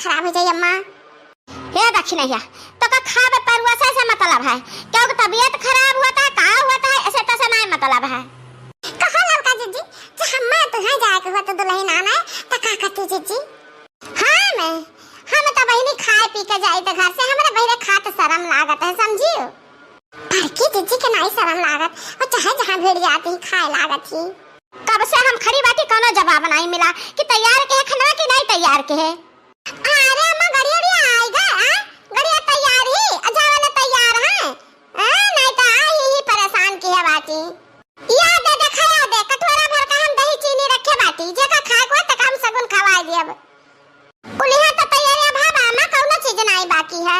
खराब हो जाए अम्मा। हे दक्षिणैया तो का खावे पर वैसा ऐसा मतलब है क्योंकि तबीयत खराब हुआ था का हुआ था ऐसे तैसे नहीं मतलब है। कहो लड़का जीजी जो हम्मा तो है जाए के हुआ तो दुल्हन आना तो का करती जीजी। हां मैं हम तो बहिनी खाए पी के जाई तो घर से हमरा बहिरे खात शर्म लागत है समझियो। पर की जीजी के नहीं शर्म लागत और चाहे जहां भेड़ जाती खाए लागत ही। कब से हम खरी बाटी कोनो जवाब नहीं मिला कि तैयार के है खाना कि नहीं तैयार के है। अरे अम्मा गड़िया आएगा गड़िया तैयार ही अजावले तैयार है नहीं तो आई ही परेशान की है बाटी। याद दे खाया दे कटोरा भर का हम दही चीनी रखे बाटी जेका खाए को तक हम सगुन खवाए दियब। कुलिया तो तैयार है भाबा अम्मा कोनो चीज नहीं बाकी है।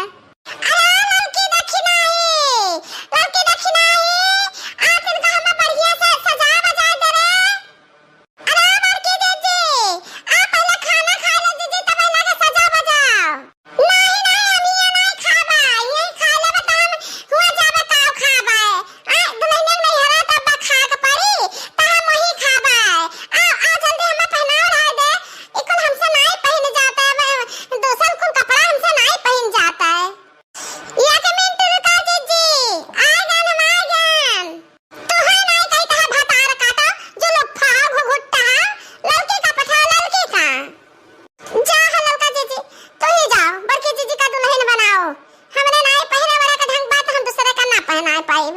अरे लड़की दक्षिणा है आप इनका हम बढ़िया से सजा बजा दे रे। अरे लड़की दीदी आप पहले खाना खा ले दीदी तब लगे सजा बजाओ। नहीं हम ये नहीं खाबा ये खा ले बता हम हुआ जाबे ताव खाबा आ दुल्हन नहीं हरा तब खा के पड़ी त हम वही खाबा आ जल्दी हम पहनाओ रह दे इकुल हमसे नहीं पहन जाता है दूसरा कुल कपड़ा हमसे नहीं पहन जाता है। ये के मिनट रुका दीदी आ गन तो है नहीं कहीं तो भतार काटा जो लोग फाग घुट्टा लड़के का पठा लड़के का जा लड़का जीजी तो ही जाओ बड़की जीजी का दुल्हन बनाओ हमने नहीं पहने वाला का ढंग बात हम दूसरे का ना पहना पाए।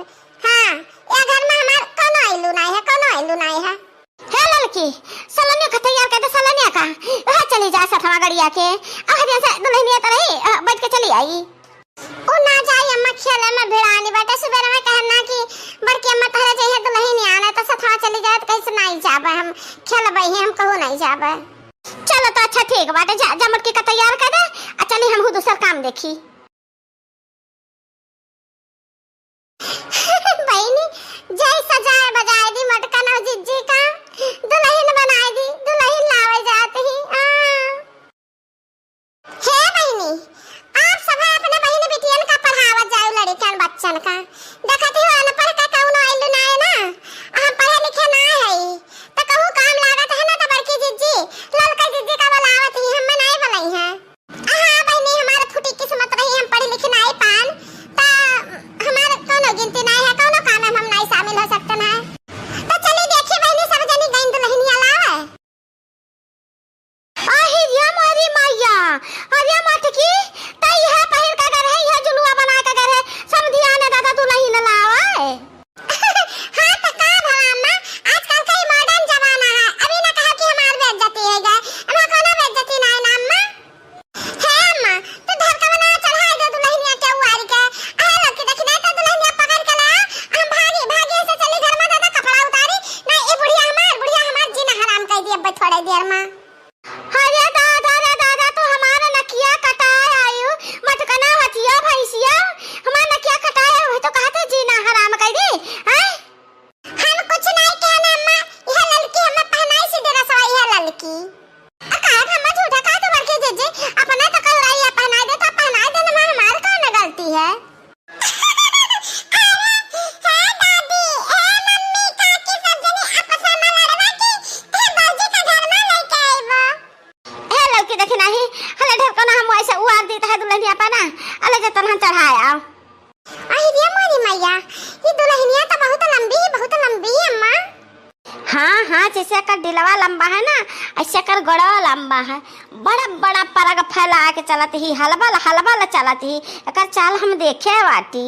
हां ये घर में हमार कोनो आइलू नहीं है हे लड़की सलनिया का तैयार कर दे सलनिया का वह चली जा सठवा गड़िया के अब जैसे दुल्हनिया तो रही बैठ के चली आई। ओ ना जाई अम्मा खेले में भिड़ानी बेटा सुबह में कहना कि बड़की अम्मा तहरा जाई दुल्हन आना तो सठवा चली जाए तो कैसे नहीं जाबे हम खेलबे ही हम कहू नहीं जाबे। चलो तो अच्छा ठीक बाटे जा मुटकी का तैयार कर दे आ चली हम दूसरा काम देखी। बहनी जय सजाए बजाए दी मटका ना जिज्जी का दुल्हन बनाई दी दुल्हन लावे जाते ही हे बहनी आप सब अपने बहन बेटियन का पढ़ावत जाओ लड़कन बच्चन का देखती हो अनपढ़ का कौनो आइलू ना है ना हम पढ़े लिखे ना है तो कहू काम लागत है ना तो बड़की जिज्जी लड़का जिज्जी का बुलावत ही हम नहीं बुलाई है। हां बहनी हमारे फुटी किस्मत रही हम पढ़े लिखे नहीं पान ता हमारे कोनो गिनती नहीं है कोनो काम में हम नहीं शामिल हो सकते ना तो चली देखी बहनी सब जनी गई दुल्हनिया लावे। आही या मारी मैया अरे मटकी तई है पहिर का घर है यह जुलुआ बना का घर है सब ध्यान दादा दुल्हन लावे। हां तो का भला आजकल कई मॉडर्न जमाना है अभी ना कहा कि हमार बेइज्जती है गए हम कोनो बेइज्जती नहीं ना अम्मा। हे अम्मा तो धर का बना चढ़ाई दे दुल्हनिया के उवारी के आ लोग के देखने तो दुल्हनिया पकड़ के ला हम भागे से चली घर में दादा कपड़ा उतारी ना ये बुढ़िया हमार जीना हराम कर दिया अब थोड़ी देर में। अरे दादा तो हमारा नकिया कटाए आयु मटकना हथिया भैंसिया हमारा नकिया कटाए हुए तो कहते जीना हराम कर दी हैं। हम कुछ नहीं कहना अम्मा यह लड़की हम पहनाई सी दे रहा यह लड़की अकार हम झूठा का तो बड़के जीजी अपने तो कल रही है पहनाई दे तो पहनाई दे ना हमारी कौन गलती है। चढ़ाया आई रे मोरी मैया ये दुल्हनिया तो बहुत लंबी है अम्मा। हां जैसे का दिलवा लंबा है ना ऐसे कर गड़ा लंबा है बड़ा परग फैला के चलत ही हलबल चलत ही एकर चाल हम देखे बाटी।